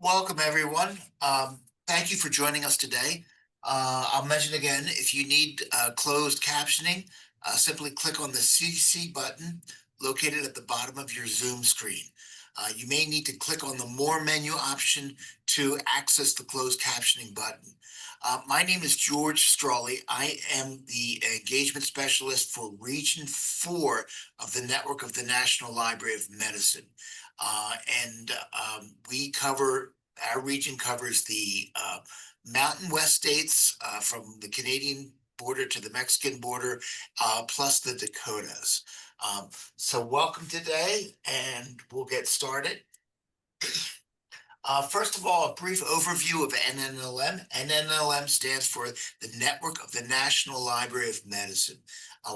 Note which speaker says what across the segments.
Speaker 1: Welcome, everyone. Thank you for joining us today. I'll mention again, if you need closed captioning, simply click on the CC button located at the bottom of your Zoom screen. You may need to click on the More menu option to access the closed captioning button. My name is George Strawley. I am the engagement specialist for Region 4 of the network of the National Library of Medicine. We cover, our region covers the Mountain West states from the Canadian border to the Mexican border, plus the Dakotas. So welcome today, and we'll get started. First of all, a brief overview of NNLM. NNLM stands for the Network of the National Library of Medicine.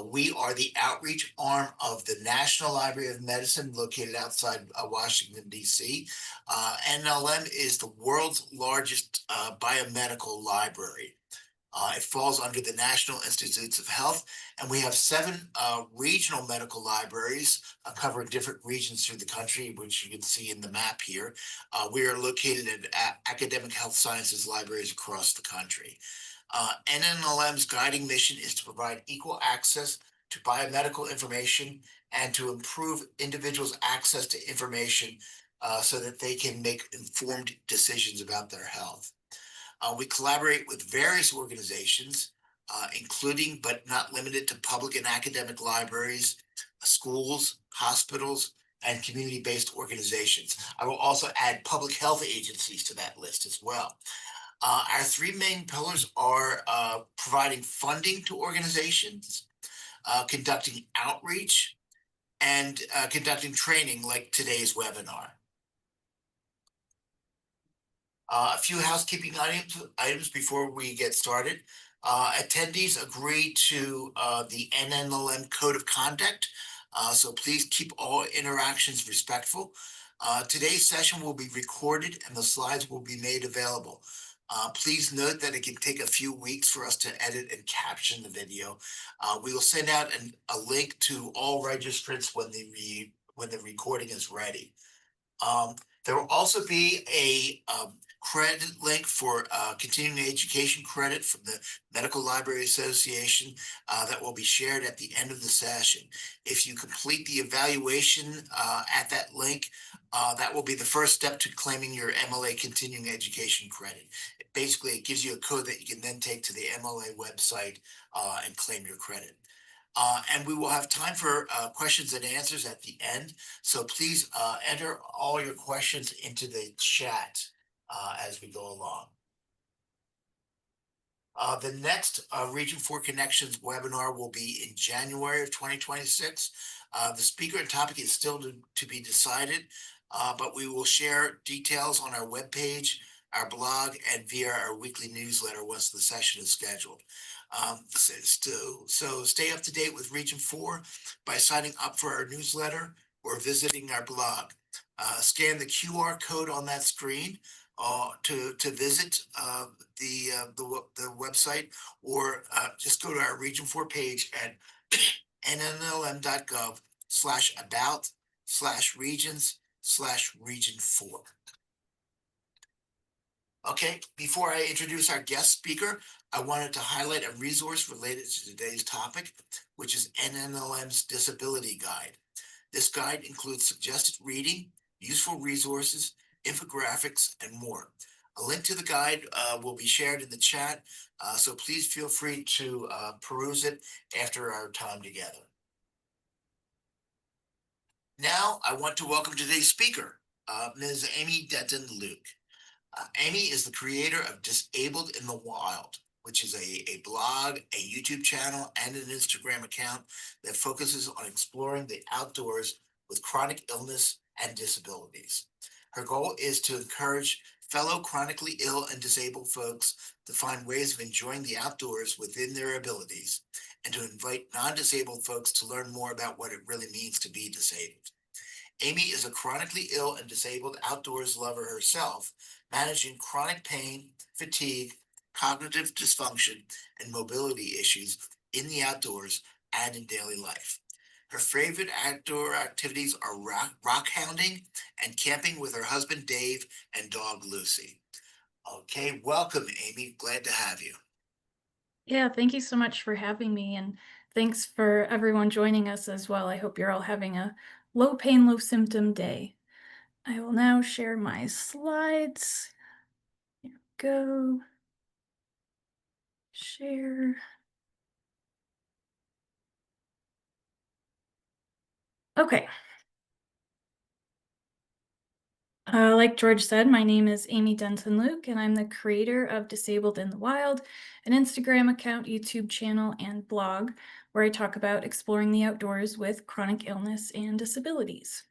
Speaker 1: We are the outreach arm of the National Library of Medicine located outside Washington, D.C. NLM is the world's largest biomedical library. It falls under the National Institutes of Health, and we have 7 regional medical libraries covering different regions through the country, which you can see in the map here. We are located at academic health sciences libraries across the country. NNLM's guiding mission is to provide equal access to biomedical information and to improve individuals' access to information so that they can make informed decisions about their health. We collaborate with various organizations, including but not limited to public and academic libraries, schools, hospitals, and community-based organizations. I will also add public health agencies to that list as well. Our 3 main pillars are providing funding to organizations, conducting outreach, and conducting training like today's webinar. A few housekeeping items before we get started. Attendees agree to the NNLM Code of Conduct, so please keep all interactions respectful. Today's session will be recorded and the slides will be made available. Please note that it can take a few weeks for us to edit and caption the video. We will send out a link to all registrants when the recording is ready. There will also be a credit link for continuing education credit from the Medical Library Association that will be shared at the end of the session. If you complete the evaluation at that link, that will be the first step to claiming your MLA continuing education credit. Basically, it gives you a code that you can then take to the MLA website and claim your credit. And we will have time for questions and answers at the end. So please enter all your questions into the chat as we go along. The next Region 4 Connections webinar will be in January of 2026. The speaker and topic is still to be decided, but we will share details on our webpage, our blog, and via our weekly newsletter once the session is scheduled. So stay up to date with Region 4 by signing up for our newsletter or visiting our blog. Scan the QR code on that screen to visit the website, or just go to our Region 4 page at nnlm.gov/about/regions/region 4. Okay, before I introduce our guest speaker, I wanted to highlight a resource related to today's topic, which is NNLM's Disability Guide. This guide includes suggested reading, useful resources, infographics, and more. A link to the guide will be shared in the chat, so please feel free to peruse it after our time together. Now, I want to welcome today's speaker, Ms. Amy Denton-Luke. Amy is the creator of Disabled in the Wild, which is a blog, a YouTube channel, and an Instagram account that focuses on exploring the outdoors with chronic illness and disabilities. Her goal is to encourage fellow chronically ill and disabled folks to find ways of enjoying the outdoors within their abilities, and to invite non-disabled folks to learn more about what it really means to be disabled. Amy is a chronically ill and disabled outdoors lover herself, managing chronic pain, fatigue, cognitive dysfunction, and mobility issues in the outdoors and in daily life. Her favorite outdoor activities are rock hounding and camping with her husband Dave and dog Lucy. Okay, welcome, Amy. Glad to have you.
Speaker 2: Yeah, thank you so much for having me, and thanks for everyone joining us as well. I hope you're all having a low pain, low symptom day. I will now share my slides. Here we go. Share. Okay. Like George said, my name is Amy Denton-Luke, and I'm the creator of Disabled in the Wild, an Instagram account, YouTube channel, and blog where I talk about exploring the outdoors with chronic illness and disabilities.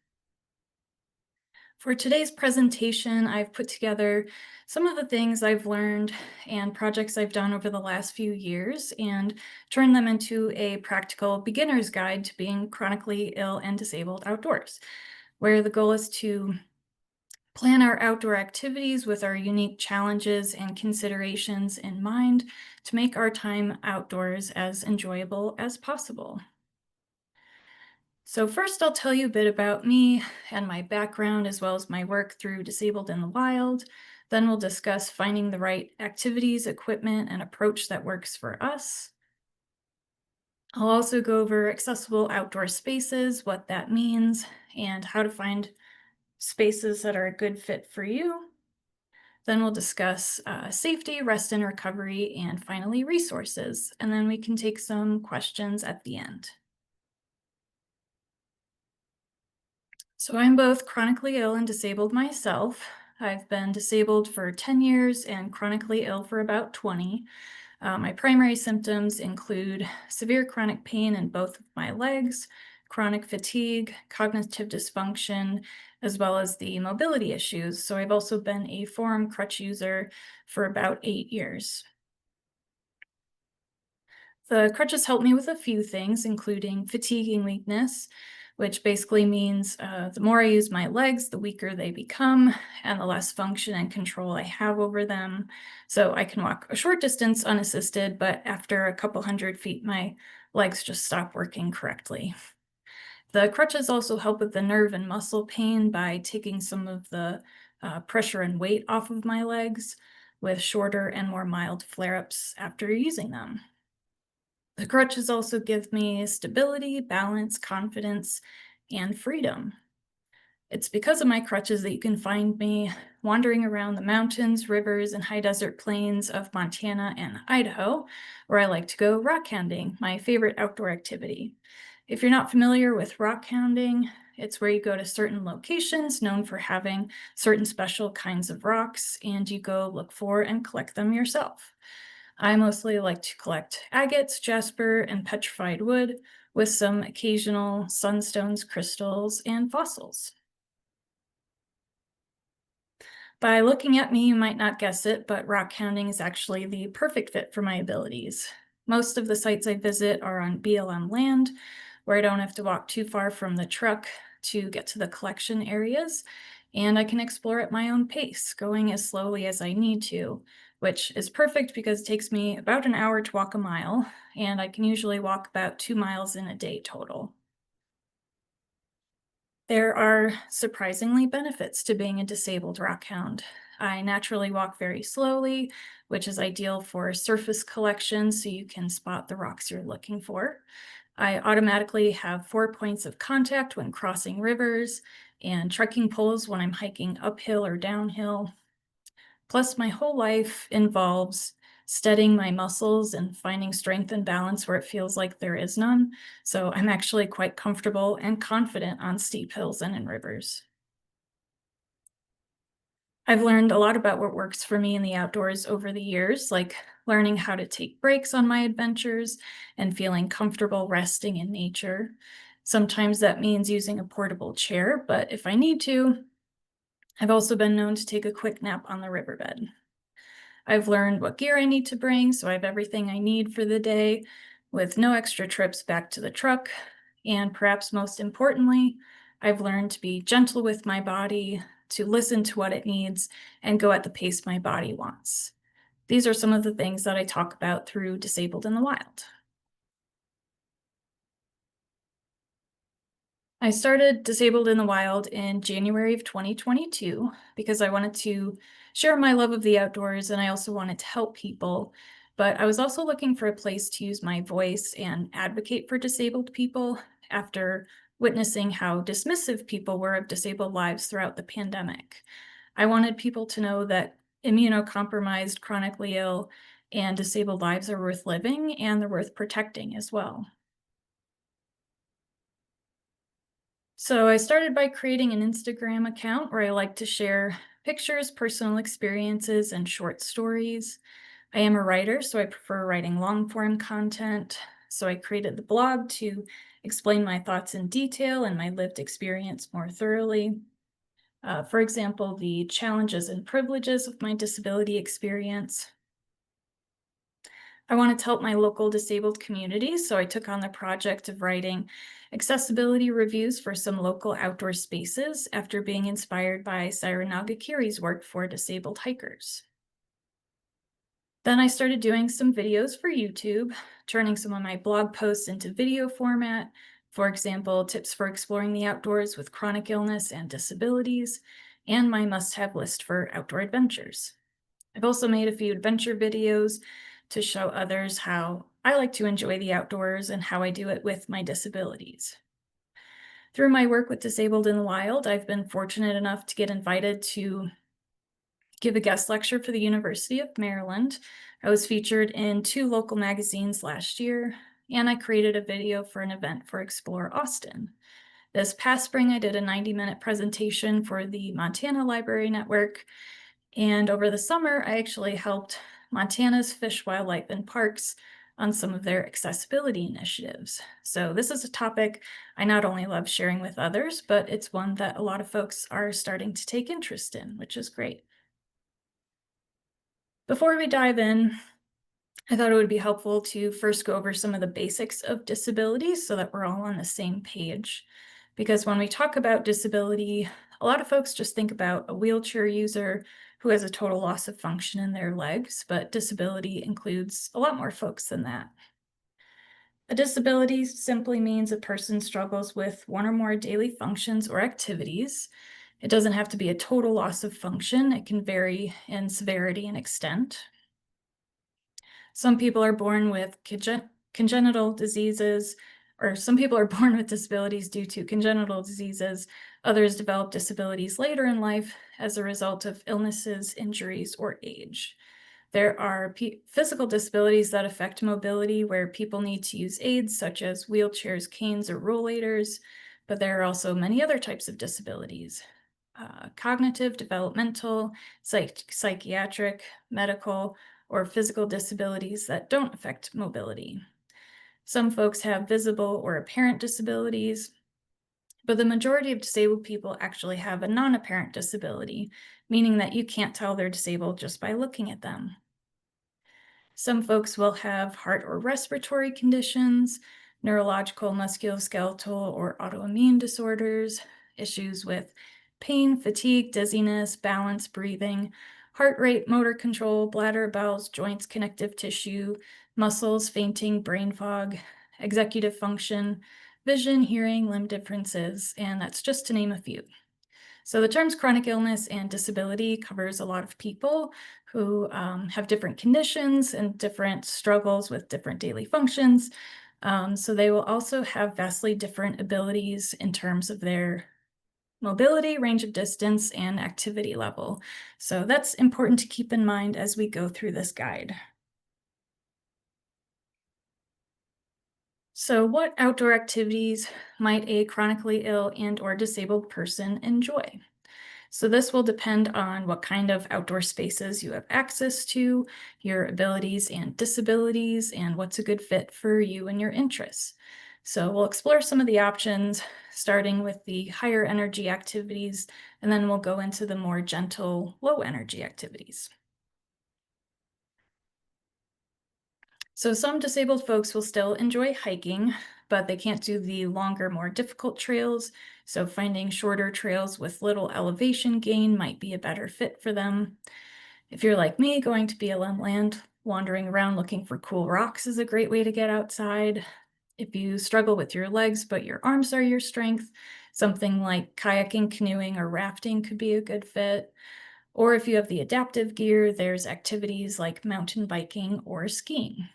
Speaker 2: For today's presentation, I've put together some of the things I've learned and projects I've done over the last few years and turned them into a practical beginner's guide to being chronically ill and disabled outdoors, where the goal is to plan our outdoor activities with our unique challenges and considerations in mind to make our time outdoors as enjoyable as possible. So first, I'll tell you a bit about me and my background, as well as my work through Disabled in the Wild. Then we'll discuss finding the right activities, equipment, and approach that works for us. I'll also go over accessible outdoor spaces, what that means, and how to find spaces that are a good fit for you. Then we'll discuss safety, rest and recovery, and finally resources. And then we can take some questions at the end. So I'm both chronically ill and disabled myself. I've been disabled for 10 years and chronically ill for about 20. My primary symptoms include severe chronic pain in both of my legs, chronic fatigue, cognitive dysfunction, as well as the mobility issues. So I've also been a forearm crutch user for about 8 years. The crutches help me with a few things, including fatiguing weakness, which basically means the more I use my legs, the weaker they become, and the less function and control I have over them. So I can walk a short distance unassisted, but after a couple hundred feet, my legs just stop working correctly. The crutches also help with the nerve and muscle pain by taking some of the pressure and weight off of my legs with shorter and more mild flare ups after using them. The crutches also give me stability, balance, confidence, and freedom. It's because of my crutches that you can find me wandering around the mountains, rivers, and high desert plains of Montana and Idaho, where I like to go rock hounding, my favorite outdoor activity. If you're not familiar with rock hounding, it's where you go to certain locations known for having certain special kinds of rocks, and you go look for and collect them yourself. I mostly like to collect agates, jasper, and petrified wood, with some occasional sunstones, crystals, and fossils. By looking at me, you might not guess it, but rock hounding is actually the perfect fit for my abilities. Most of the sites I visit are on BLM land, where I don't have to walk too far from the truck to get to the collection areas, and I can explore at my own pace, going as slowly as I need to, which is perfect because it takes me about an hour to walk a mile, and I can usually walk about 2 miles in a day total. There are surprisingly benefits to being a disabled rockhound. I naturally walk very slowly, which is ideal for surface collection so you can spot the rocks you're looking for. I automatically have 4 points of contact when crossing rivers and trekking poles when I'm hiking uphill or downhill. Plus, my whole life involves steadying my muscles and finding strength and balance where it feels like there is none. So I'm actually quite comfortable and confident on steep hills and in rivers. I've learned a lot about what works for me in the outdoors over the years, like learning how to take breaks on my adventures and feeling comfortable resting in nature. Sometimes that means using a portable chair, but if I need to, I've also been known to take a quick nap on the riverbed. I've learned what gear I need to bring, so I have everything I need for the day with no extra trips back to the truck. And perhaps most importantly, I've learned to be gentle with my body, to listen to what it needs, and go at the pace my body wants. These are some of the things that I talk about through Disabled in the Wild. I started Disabled in the Wild in January of 2022 because I wanted to share my love of the outdoors and I also wanted to help people. But I was also looking for a place to use my voice and advocate for disabled people after witnessing how dismissive people were of disabled lives throughout the pandemic. I wanted people to know that immunocompromised, chronically ill, and disabled lives are worth living and they're worth protecting as well. So I started by creating an Instagram account where I like to share pictures, personal experiences, and short stories. I am a writer, so I prefer writing long form content. So I created the blog to explain my thoughts in detail and my lived experience more thoroughly. For example, the challenges and privileges of my disability experience. I wanted to help my local disabled community, so I took on the project of writing accessibility reviews for some local outdoor spaces after being inspired by Saira Nagakiri's work for disabled hikers. Then I started doing some videos for YouTube, turning some of my blog posts into video format. For example, tips for exploring the outdoors with chronic illness and disabilities, and my must-have list for outdoor adventures. I've also made a few adventure videos to show others how I like to enjoy the outdoors and how I do it with my disabilities. Through my work with Disabled in the Wild, I've been fortunate enough to get invited to give a guest lecture for the University of Maryland. I was featured in 2 local magazines last year, and I created a video for an event for Explore Austin. This past spring, I did a 90-minute presentation for the Montana Library Network, and over the summer, I actually helped Montana's Fish, Wildlife, and Parks on some of their accessibility initiatives. So this is a topic I not only love sharing with others, but it's one that a lot of folks are starting to take interest in, which is great. Before we dive in, I thought it would be helpful to first go over some of the basics of disability so that we're all on the same page. Because when we talk about disability, a lot of folks just think about a wheelchair user who has a total loss of function in their legs, but disability includes a lot more folks than that. A disability simply means a person struggles with one or more daily functions or activities. It doesn't have to be a total loss of function. It can vary in severity and extent. Some people are born with congenital diseases, or some people are born with disabilities due to congenital diseases. Others develop disabilities later in life as a result of illnesses, injuries, or age. There are physical disabilities that affect mobility where people need to use aids such as wheelchairs, canes, or rollators, but there are also many other types of disabilities. Cognitive, developmental, psychiatric, medical, or physical disabilities that don't affect mobility. Some folks have visible or apparent disabilities, but the majority of disabled people actually have a non-apparent disability, meaning that you can't tell they're disabled just by looking at them. Some folks will have heart or respiratory conditions, neurological, musculoskeletal, or autoimmune disorders, issues with pain, fatigue, dizziness, balance, breathing, heart rate, motor control, bladder, bowels, joints, connective tissue, muscles, fainting, brain fog, executive function, vision, hearing, limb differences, and that's just to name a few. So the terms chronic illness and disability covers a lot of people who have different conditions and different struggles with different daily functions. So they will also have vastly different abilities in terms of their mobility, range of distance, and activity level. So that's important to keep in mind as we go through this guide. So what outdoor activities might a chronically ill and/or disabled person enjoy? So this will depend on what kind of outdoor spaces you have access to, your abilities and disabilities, and what's a good fit for you and your interests. So we'll explore some of the options, starting with the higher energy activities, and then we'll go into the more gentle, low energy activities. So some disabled folks will still enjoy hiking, but they can't do the longer, more difficult trails. So finding shorter trails with little elevation gain might be a better fit for them. If you're like me, going to BLM land, wandering around looking for cool rocks is a great way to get outside. If you struggle with your legs, but your arms are your strength, something like kayaking, canoeing, or rafting could be a good fit. Or if you have the adaptive gear, there's activities like mountain biking or skiing.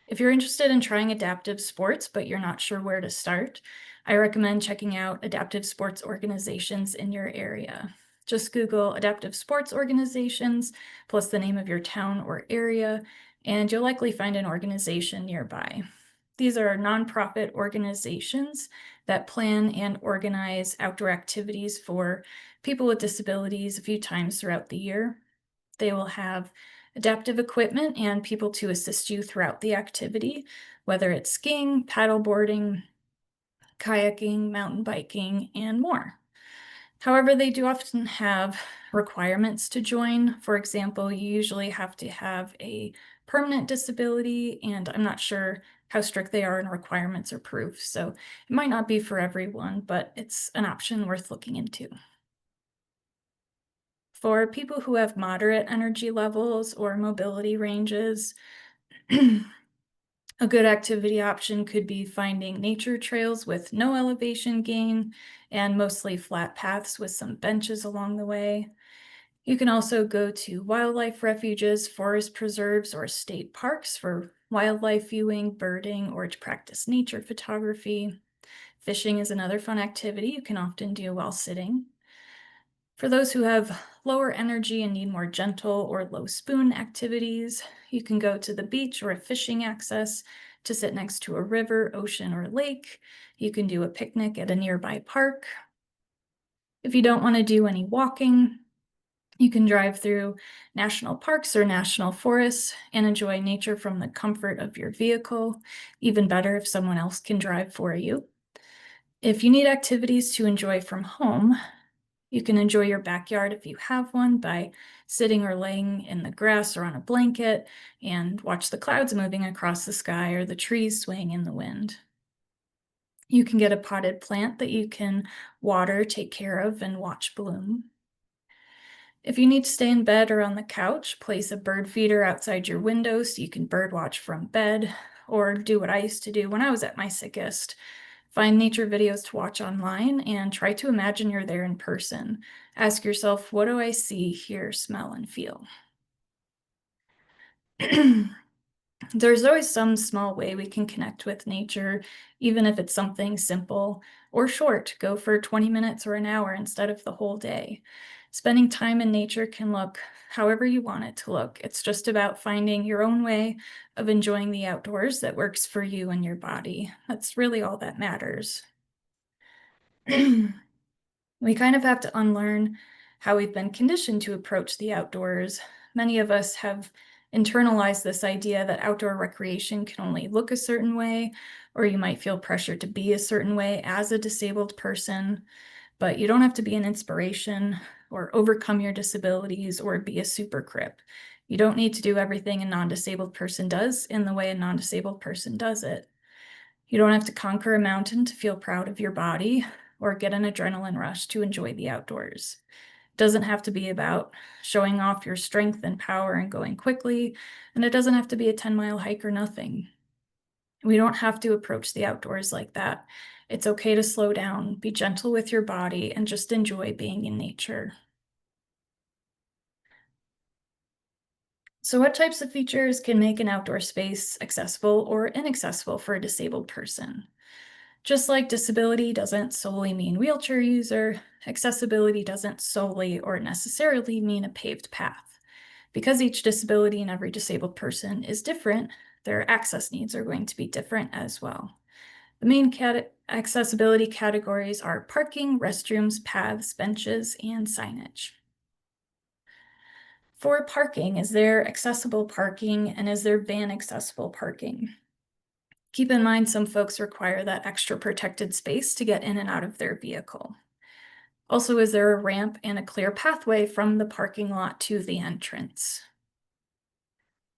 Speaker 2: If you're interested in trying adaptive sports, but you're not sure where to start, I recommend checking out adaptive sports organizations in your area. Just Google adaptive sports organizations plus the name of your town or area, and you'll likely find an organization nearby. These are nonprofit organizations that plan and organize outdoor activities for people with disabilities a few times throughout the year. They will have adaptive equipment and people to assist you throughout the activity, whether it's skiing, paddleboarding, kayaking, mountain biking, and more. However, they do often have requirements to join. For example, you usually have to have a permanent disability, and I'm not sure how strict they are in requirements or proof. So it might not be for everyone, but it's an option worth looking into. For people who have moderate energy levels or mobility ranges, a good activity option could be finding nature trails with no elevation gain and mostly flat paths with some benches along the way. You can also go to wildlife refuges, forest preserves, or state parks for wildlife viewing, birding, or to practice nature photography. Fishing is another fun activity you can often do while sitting. For those who have lower energy and need more gentle or low spoon activities, you can go to the beach or a fishing access to sit next to a river, ocean, or lake. You can do a picnic at a nearby park. If you don't want to do any walking, you can drive through national parks or national forests and enjoy nature from the comfort of your vehicle. Even better if someone else can drive for you. If you need activities to enjoy from home, you can enjoy your backyard if you have one by sitting or laying in the grass or on a blanket and watch the clouds moving across the sky or the trees swaying in the wind. You can get a potted plant that you can water, take care of, and watch bloom. If you need to stay in bed or on the couch, place a bird feeder outside your window so you can bird watch from bed, or do what I used to do when I was at my sickest. Find nature videos to watch online and try to imagine you're there in person. Ask yourself, what do I see, hear, smell, and feel? There's always some small way we can connect with nature, even if it's something simple or short. Go for 20 minutes or an hour instead of the whole day. Spending time in nature can look however you want it to look. It's just about finding your own way of enjoying the outdoors that works for you and your body. That's really all that matters. We kind of have to unlearn how we've been conditioned to approach the outdoors. Many of us have internalized this idea that outdoor recreation can only look a certain way, or you might feel pressure to be a certain way as a disabled person, but you don't have to be an inspiration or overcome your disabilities or be a super crip. You don't need to do everything a non-disabled person does in the way a non-disabled person does it. You don't have to conquer a mountain to feel proud of your body or get an adrenaline rush to enjoy the outdoors. It doesn't have to be about showing off your strength and power and going quickly, and it doesn't have to be a 10-mile hike or nothing. We don't have to approach the outdoors like that. It's okay to slow down, be gentle with your body, and just enjoy being in nature. So what types of features can make an outdoor space accessible or inaccessible for a disabled person? Just like disability doesn't solely mean wheelchair user, accessibility doesn't solely or necessarily mean a paved path. Because each disability and every disabled person is different, their access needs are going to be different as well. The main accessibility categories are parking, restrooms, paths, benches, and signage. For parking, is there accessible parking and is there van accessible parking? Keep in mind, some folks require that extra protected space to get in and out of their vehicle. Also, is there a ramp and a clear pathway from the parking lot to the entrance?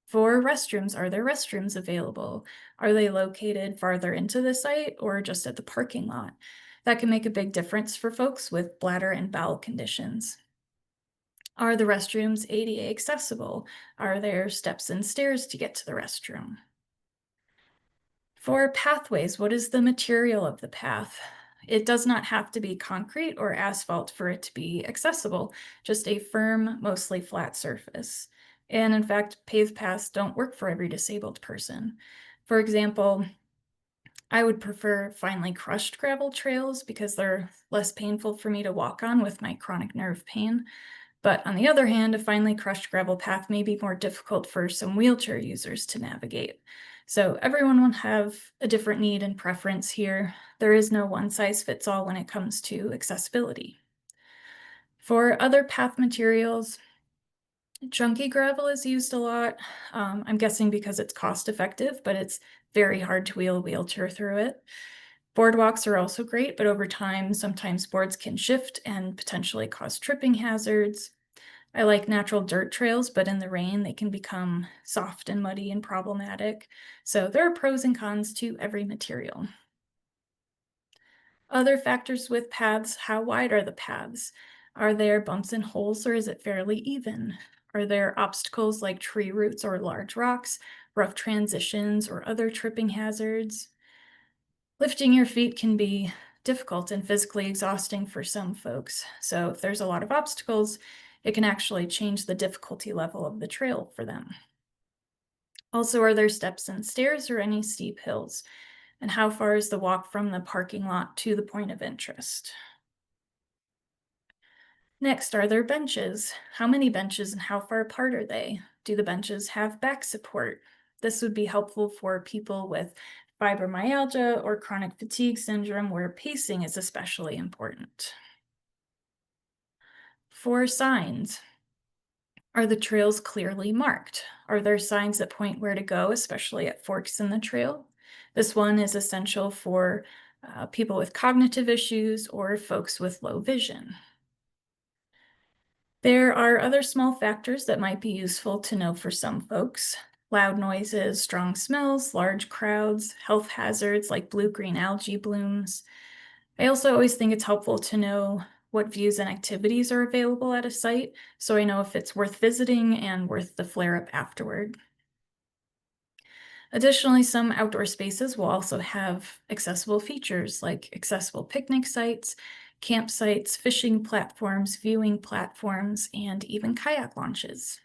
Speaker 2: For restrooms, are there restrooms available? Are they located farther into the site or just at the parking lot? That can make a big difference for folks with bladder and bowel conditions. Are the restrooms ADA accessible? Are there steps and stairs to get to the restroom? For pathways, what is the material of the path? It does not have to be concrete or asphalt for it to be accessible, just a firm, mostly flat surface. And in fact, paved paths don't work for every disabled person. For example, I would prefer finely crushed gravel trails because they're less painful for me to walk on with my chronic nerve pain. But on the other hand, a finely crushed gravel path may be more difficult for some wheelchair users to navigate. So everyone will have a different need and preference here. There is no one size fits all when it comes to accessibility. For other path materials, chunky gravel is used a lot. I'm guessing because it's cost effective, but it's very hard to wheel a wheelchair through it. Boardwalks are also great, but over time, sometimes boards can shift and potentially cause tripping hazards. I like natural dirt trails, but in the rain, they can become soft and muddy and problematic. So there are pros and cons to every material. Other factors with paths: how wide are the paths? Are there bumps and holes, or is it fairly even? Are there obstacles like tree roots or large rocks, rough transitions, or other tripping hazards? Lifting your feet can be difficult and physically exhausting for some folks. So if there's a lot of obstacles, it can actually change the difficulty level of the trail for them. Also, are there steps and stairs or any steep hills? And how far is the walk from the parking lot to the point of interest? Next, are there benches? How many benches and how far apart are they? Do the benches have back support? This would be helpful for people with fibromyalgia or chronic fatigue syndrome, where pacing is especially important. For signs, are the trails clearly marked? Are there signs that point where to go, especially at forks in the trail? This one is essential for people with cognitive issues or folks with low vision. There are other small factors that might be useful to know for some folks: loud noises, strong smells, large crowds, health hazards like blue-green algae blooms. I also always think it's helpful to know what views and activities are available at a site, so I know if it's worth visiting and worth the flare-up afterward. Additionally, some outdoor spaces will also have accessible features like accessible picnic sites, campsites, fishing platforms, viewing platforms, and even kayak launches.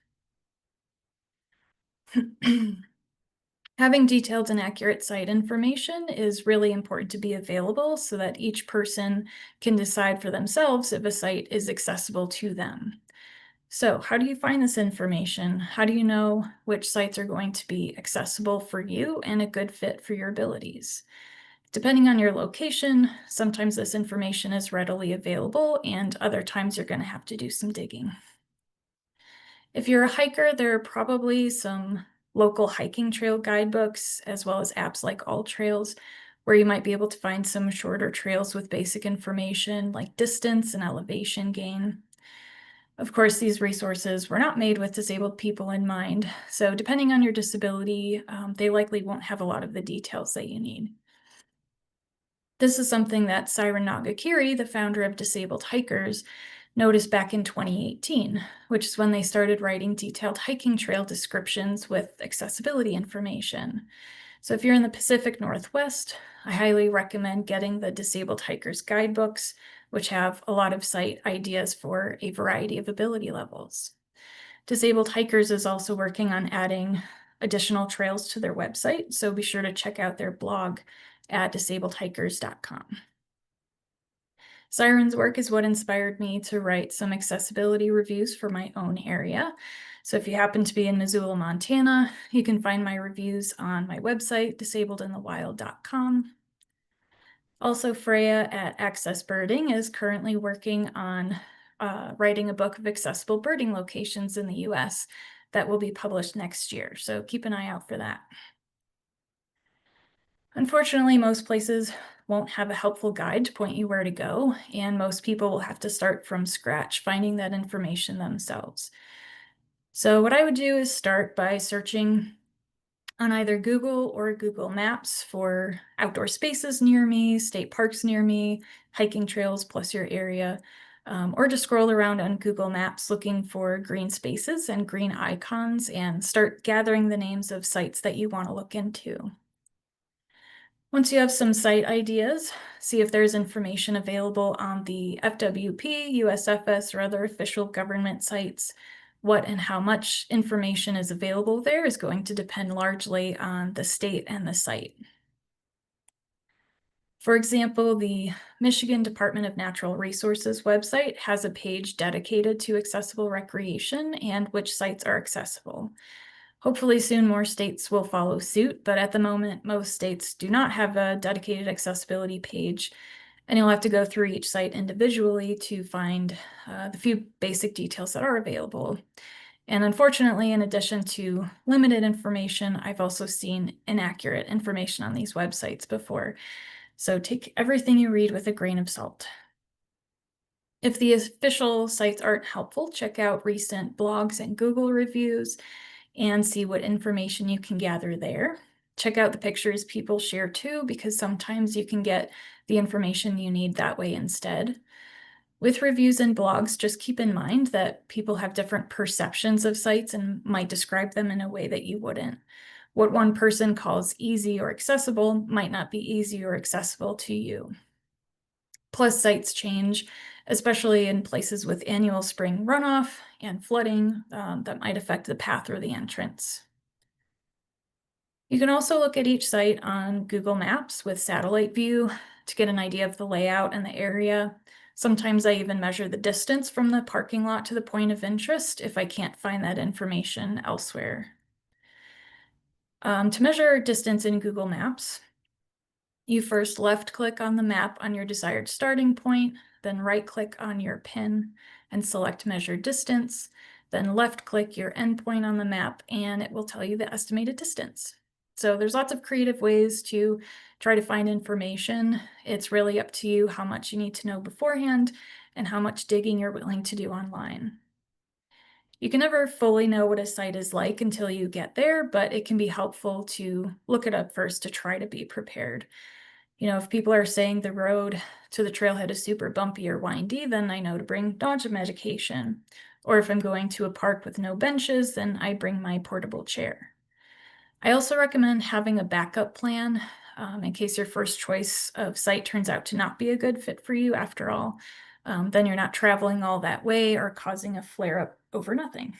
Speaker 2: Having detailed and accurate site information is really important to be available so that each person can decide for themselves if a site is accessible to them. So, how do you find this information? How do you know which sites are going to be accessible for you and a good fit for your abilities? Depending on your location, sometimes this information is readily available, and other times you're going to have to do some digging. If you're a hiker, there are probably some local hiking trail guidebooks, as well as apps like All Trails, where you might be able to find some shorter trails with basic information like distance and elevation gain. Of course, these resources were not made with disabled people in mind, so depending on your disability, they likely won't have a lot of the details that you need. This is something that Siren Nagakiri, the founder of Disabled Hikers, noticed back in 2018, which is when they started writing detailed hiking trail descriptions with accessibility information. So if you're in the Pacific Northwest, I highly recommend getting the Disabled Hikers guidebooks, which have a lot of site ideas for a variety of ability levels. Disabled Hikers is also working on adding additional trails to their website, so be sure to check out their blog at disabledhikers.com. Siren's work is what inspired me to write some accessibility reviews for my own area. So if you happen to be in Missoula, Montana, you can find my reviews on my website, disabledinthewild.com. Also, Freya at Access Birding is currently working on writing a book of accessible birding locations in the US that will be published next year, so keep an eye out for that. Unfortunately, most places won't have a helpful guide to point you where to go, and most people will have to start from scratch finding that information themselves. So what I would do is start by searching on either Google or Google Maps for outdoor spaces near me, state parks near me, hiking trails plus your area, or just scroll around on Google Maps looking for green spaces and green icons and start gathering the names of sites that you want to look into. Once you have some site ideas, see if there's information available on the FWP, USFS, or other official government sites. What and how much information is available there is going to depend largely on the state and the site. For example, the Michigan Department of Natural Resources website has a page dedicated to accessible recreation and which sites are accessible. Hopefully soon more states will follow suit, but at the moment, most states do not have a dedicated accessibility page, and you'll have to go through each site individually to find the few basic details that are available. And unfortunately, in addition to limited information, I've also seen inaccurate information on these websites before. So take everything you read with a grain of salt. If the official sites aren't helpful, check out recent blogs and Google reviews and see what information you can gather there. Check out the pictures people share too, because sometimes you can get the information you need that way instead. With reviews and blogs, just keep in mind that people have different perceptions of sites and might describe them in a way that you wouldn't. What one person calls easy or accessible might not be easy or accessible to you. Plus, sites change, especially in places with annual spring runoff and flooding that might affect the path or the entrance. You can also look at each site on Google Maps with satellite view to get an idea of the layout and the area. Sometimes I even measure the distance from the parking lot to the point of interest if I can't find that information elsewhere. To measure distance in Google Maps, you first left-click on the map on your desired starting point, then right-click on your pin and select Measure Distance, then left-click your endpoint on the map, and it will tell you the estimated distance. So there's lots of creative ways to try to find information. It's really up to you how much you need to know beforehand and how much digging you're willing to do online. You can never fully know what a site is like until you get there, but it can be helpful to look it up first to try to be prepared. You know, if people are saying the road to the trailhead is super bumpy or windy, then I know to bring nausea medication. Or if I'm going to a park with no benches, then I bring my portable chair. I also recommend having a backup plan in case your first choice of site turns out to not be a good fit for you after all. Then you're not traveling all that way or causing a flare-up over nothing.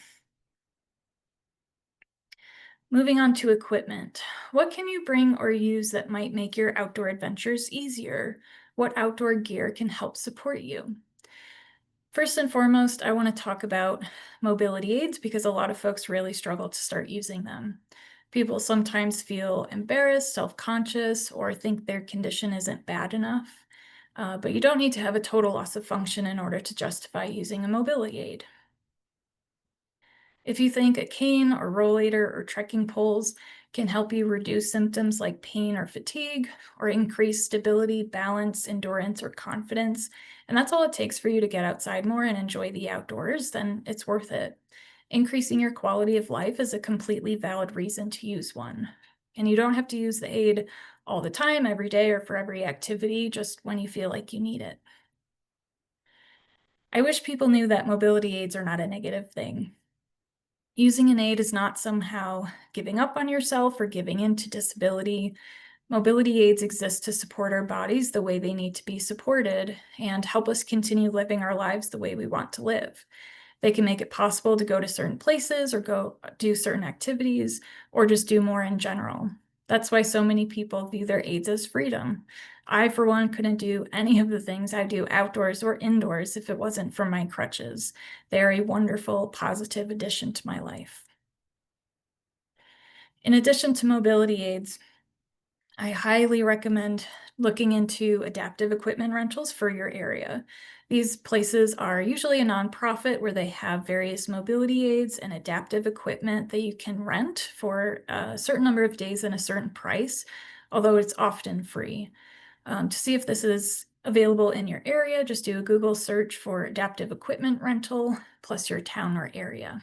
Speaker 2: Moving on to equipment. What can you bring or use that might make your outdoor adventures easier? What outdoor gear can help support you? First and foremost, I want to talk about mobility aids because a lot of folks really struggle to start using them. People sometimes feel embarrassed, self-conscious, or think their condition isn't bad enough. But you don't need to have a total loss of function in order to justify using a mobility aid. If you think a cane or rollator or trekking poles can help you reduce symptoms like pain or fatigue, or increase stability, balance, endurance, or confidence, and that's all it takes for you to get outside more and enjoy the outdoors, then it's worth it. Increasing your quality of life is a completely valid reason to use one. And you don't have to use the aid all the time, every day, or for every activity, just when you feel like you need it. I wish people knew that mobility aids are not a negative thing. Using an aid is not somehow giving up on yourself or giving in to disability. Mobility aids exist to support our bodies the way they need to be supported and help us continue living our lives the way we want to live. They can make it possible to go to certain places or go do certain activities or just do more in general. That's why so many people view their aids as freedom. I, for one, couldn't do any of the things I do outdoors or indoors if it wasn't for my crutches. They are a wonderful, positive addition to my life. In addition to mobility aids, I highly recommend looking into adaptive equipment rentals for your area. These places are usually a nonprofit where they have various mobility aids and adaptive equipment that you can rent for a certain number of days and a certain price, although it's often free. To see if this is available in your area, just do a Google search for adaptive equipment rental plus your town or area.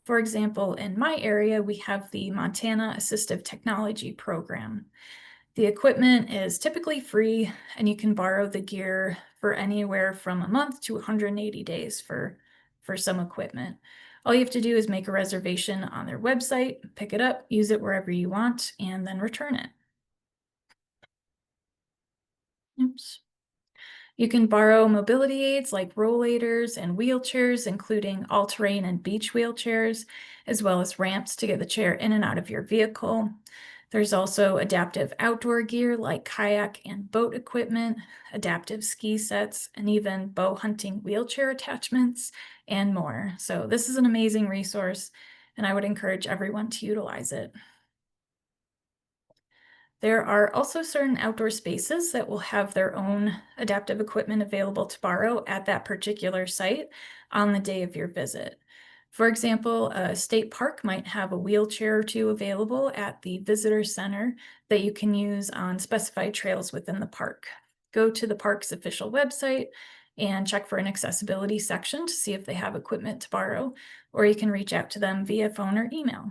Speaker 2: For example, in my area, we have the Montana Assistive Technology Program. The equipment is typically free, and you can borrow the gear for anywhere from a month to 180 days for some equipment. All you have to do is make a reservation on their website, pick it up, use it wherever you want, and then return it. Oops. You can borrow mobility aids like rollators and wheelchairs, including all-terrain and beach wheelchairs, as well as ramps to get the chair in and out of your vehicle. There's also adaptive outdoor gear like kayak and boat equipment, adaptive ski sets, and even bow hunting wheelchair attachments, and more. So this is an amazing resource, and I would encourage everyone to utilize it. There are also certain outdoor spaces that will have their own adaptive equipment available to borrow at that particular site on the day of your visit. For example, a state park might have a wheelchair or two available at the visitor center that you can use on specified trails within the park. Go to the park's official website and check for an accessibility section to see if they have equipment to borrow, or you can reach out to them via phone or email.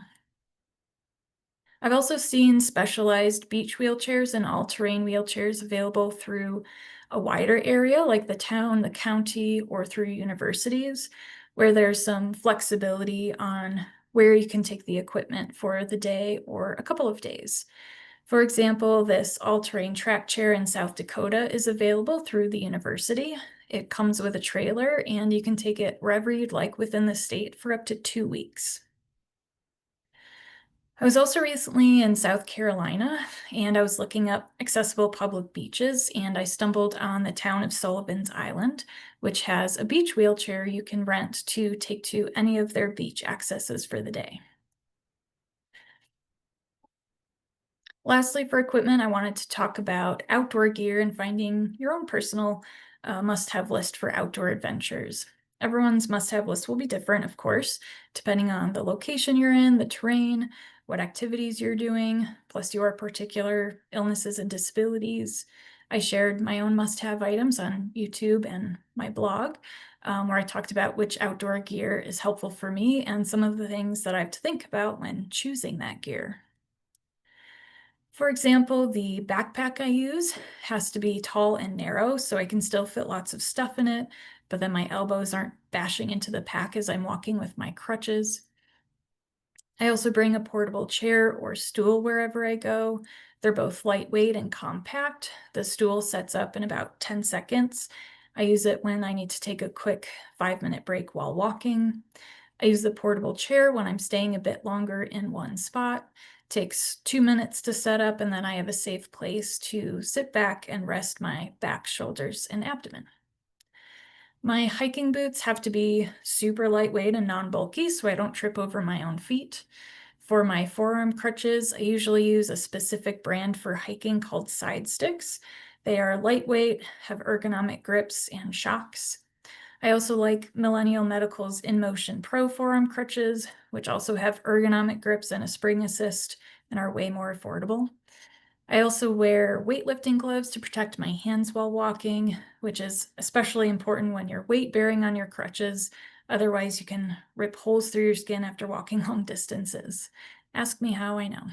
Speaker 2: I've also seen specialized beach wheelchairs and all-terrain wheelchairs available through a wider area like the town, the county, or through universities, where there's some flexibility on where you can take the equipment for the day or a couple of days. For example, this all-terrain track chair in South Dakota is available through the university. It comes with a trailer and you can take it wherever you'd like within the state for up to 2 weeks. I was also recently in South Carolina and I was looking up accessible public beaches and I stumbled on the town of Sullivan's Island, which has a beach wheelchair you can rent to take to any of their beach accesses for the day. Lastly, for equipment, I wanted to talk about outdoor gear and finding your own personal must-have list for outdoor adventures. Everyone's must-have list will be different, of course, depending on the location you're in, the terrain, what activities you're doing, plus your particular illnesses and disabilities. I shared my own must-have items on YouTube and my blog, where I talked about which outdoor gear is helpful for me and some of the things that I have to think about when choosing that gear. For example, the backpack I use has to be tall and narrow so I can still fit lots of stuff in it, but then my elbows aren't bashing into the pack as I'm walking with my crutches. I also bring a portable chair or stool wherever I go. They're both lightweight and compact. The stool sets up in about 10 seconds. I use it when I need to take a quick 5-minute break while walking. I use the portable chair when I'm staying a bit longer in one spot. Takes 2 minutes to set up, and then I have a safe place to sit back and rest my back, shoulders, and abdomen. My hiking boots have to be super lightweight and non-bulky so I don't trip over my own feet. For my forearm crutches, I usually use a specific brand for hiking called Side Sticks. They are lightweight, have ergonomic grips and shocks. I also like Millennial Medical's InMotion Pro forearm crutches, which also have ergonomic grips and a spring assist and are way more affordable. I also wear weightlifting gloves to protect my hands while walking, which is especially important when you're weight bearing on your crutches. Otherwise, you can rip holes through your skin after walking long distances. Ask me how I know.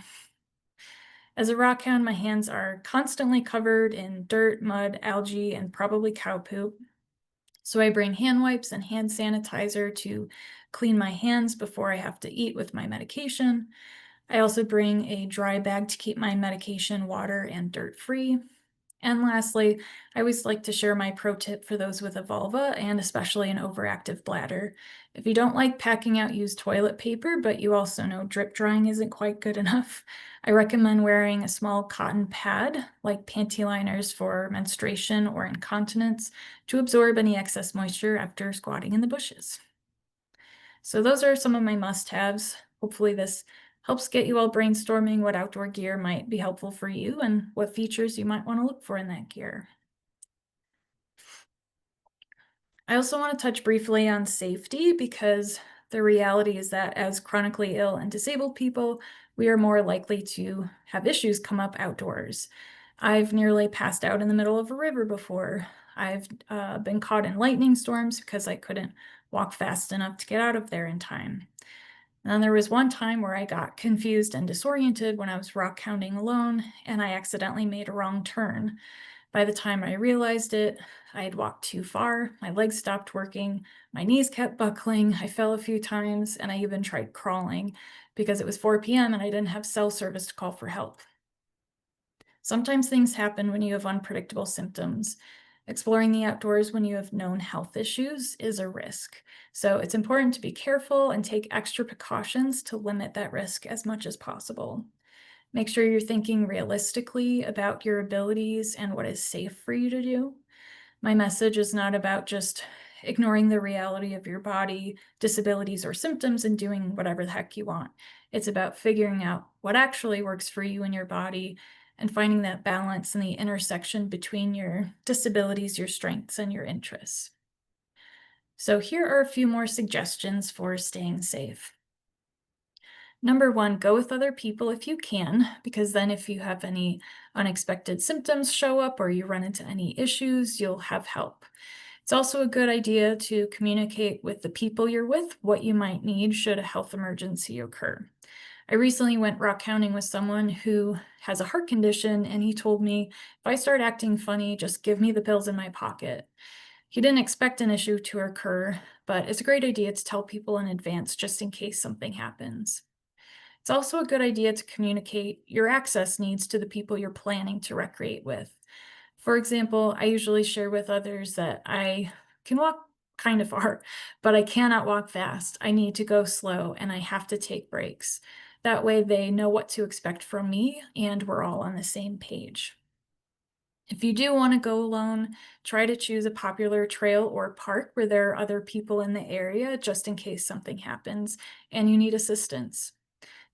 Speaker 2: As a rock hound, my hands are constantly covered in dirt, mud, algae, and probably cow poop. So I bring hand wipes and hand sanitizer to clean my hands before I have to eat with my medication. I also bring a dry bag to keep my medication water and dirt free. And lastly, I always like to share my pro tip for those with a vulva and especially an overactive bladder. If you don't like packing out used toilet paper, but you also know drip drying isn't quite good enough, I recommend wearing a small cotton pad like panty liners for menstruation or incontinence to absorb any excess moisture after squatting in the bushes. So those are some of my must-haves. Hopefully this helps get you all brainstorming what outdoor gear might be helpful for you and what features you might want to look for in that gear. I also want to touch briefly on safety because the reality is that as chronically ill and disabled people, we are more likely to have issues come up outdoors. I've nearly passed out in the middle of a river before. I've been caught in lightning storms because I couldn't walk fast enough to get out of there in time. And then there was one time where I got confused and disoriented when I was rock hounding alone, and I accidentally made a wrong turn. By the time I realized it, I had walked too far, my legs stopped working, my knees kept buckling, I fell a few times, and I even tried crawling because it was 4 p.m. and I didn't have cell service to call for help. Sometimes things happen when you have unpredictable symptoms. Exploring the outdoors when you have known health issues is a risk. So it's important to be careful and take extra precautions to limit that risk as much as possible. Make sure you're thinking realistically about your abilities and what is safe for you to do. My message is not about just ignoring the reality of your body, disabilities, or symptoms and doing whatever the heck you want. It's about figuring out what actually works for you and your body and finding that balance and the intersection between your disabilities, your strengths, and your interests. So, here are a few more suggestions for staying safe. Number one, go with other people if you can, because then if you have any unexpected symptoms show up or you run into any issues, you'll have help. It's also a good idea to communicate with the people you're with what you might need should a health emergency occur. I recently went rock counting with someone who has a heart condition, and he told me, if I start acting funny, just give me the pills in my pocket. He didn't expect an issue to occur, but it's a great idea to tell people in advance just in case something happens. It's also a good idea to communicate your access needs to the people you're planning to recreate with. For example, I usually share with others that I can walk kind of far, but I cannot walk fast. I need to go slow and I have to take breaks. That way they know what to expect from me and we're all on the same page. If you do want to go alone, try to choose a popular trail or park where there are other people in the area just in case something happens and you need assistance.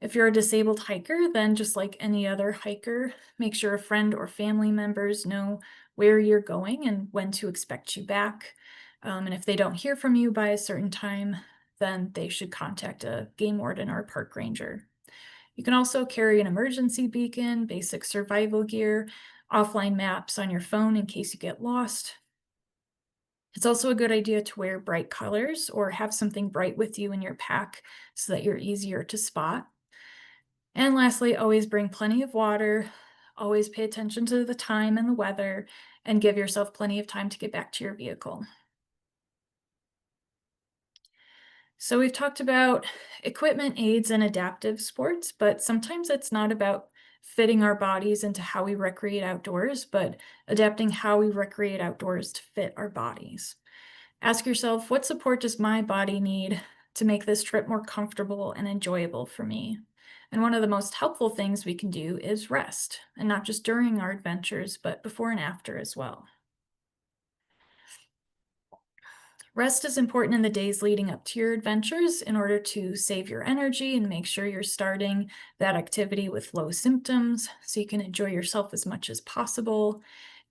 Speaker 2: If you're a disabled hiker, then just like any other hiker, make sure a friend or family members know where you're going and when to expect you back. And if they don't hear from you by a certain time, then they should contact a game warden or a park ranger. You can also carry an emergency beacon, basic survival gear, offline maps on your phone in case you get lost. It's also a good idea to wear bright colors or have something bright with you in your pack so that you're easier to spot. And lastly, always bring plenty of water, always pay attention to the time and the weather, and give yourself plenty of time to get back to your vehicle. So we've talked about equipment, aids, and adaptive sports, but sometimes it's not about fitting our bodies into how we recreate outdoors, but adapting how we recreate outdoors to fit our bodies. Ask yourself, what support does my body need to make this trip more comfortable and enjoyable for me? And one of the most helpful things we can do is rest, and not just during our adventures, but before and after as well. Rest is important in the days leading up to your adventures in order to save your energy and make sure you're starting that activity with low symptoms so you can enjoy yourself as much as possible.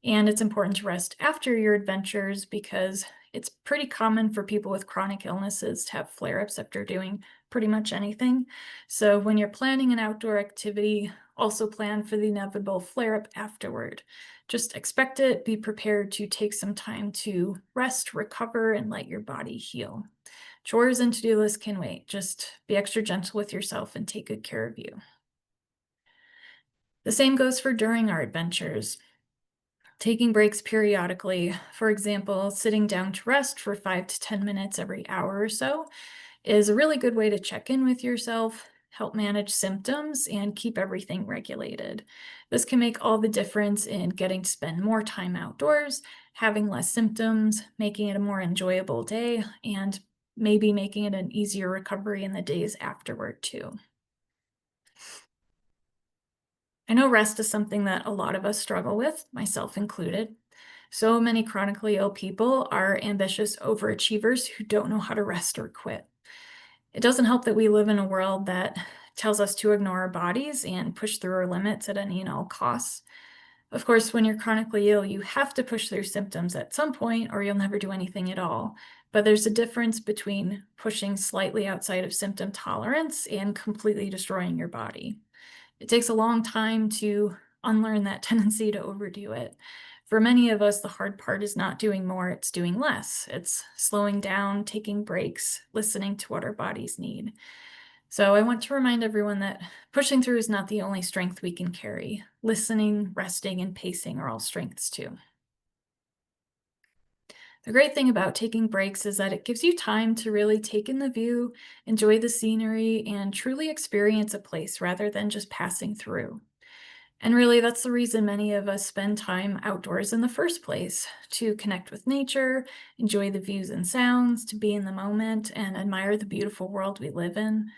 Speaker 2: And it's important to rest after your adventures because it's pretty common for people with chronic illnesses to have flare ups after doing pretty much anything. So when you're planning an outdoor activity, also plan for the inevitable flare up afterward. Just expect it, be prepared to take some time to rest, recover, and let your body heal. Chores and to-do lists can wait. Just be extra gentle with yourself and take good care of you. The same goes for during our adventures. Taking breaks periodically, for example, sitting down to rest for 5 to 10 minutes every hour or so, is a really good way to check in with yourself, help manage symptoms, and keep everything regulated. This can make all the difference in getting to spend more time outdoors, having less symptoms, making it a more enjoyable day, and maybe making it an easier recovery in the days afterward, too. I know rest is something that a lot of us struggle with, myself included. So many chronically ill people are ambitious overachievers who don't know how to rest or quit. It doesn't help that we live in a world that tells us to ignore our bodies and push through our limits at any and all costs. Of course, when you're chronically ill, you have to push through symptoms at some point or you'll never do anything at all. But there's a difference between pushing slightly outside of symptom tolerance and completely destroying your body. It takes a long time to unlearn that tendency to overdo it. For many of us, the hard part is not doing more, it's doing less. It's slowing down, taking breaks, listening to what our bodies need. So I want to remind everyone that pushing through is not the only strength we can carry. Listening, resting, and pacing are all strengths too. The great thing about taking breaks is that it gives you time to really take in the view, enjoy the scenery, and truly experience a place rather than just passing through. And really, that's the reason many of us spend time outdoors in the first place, to connect with nature, enjoy the views and sounds, to be in the moment, and admire the beautiful world we live in.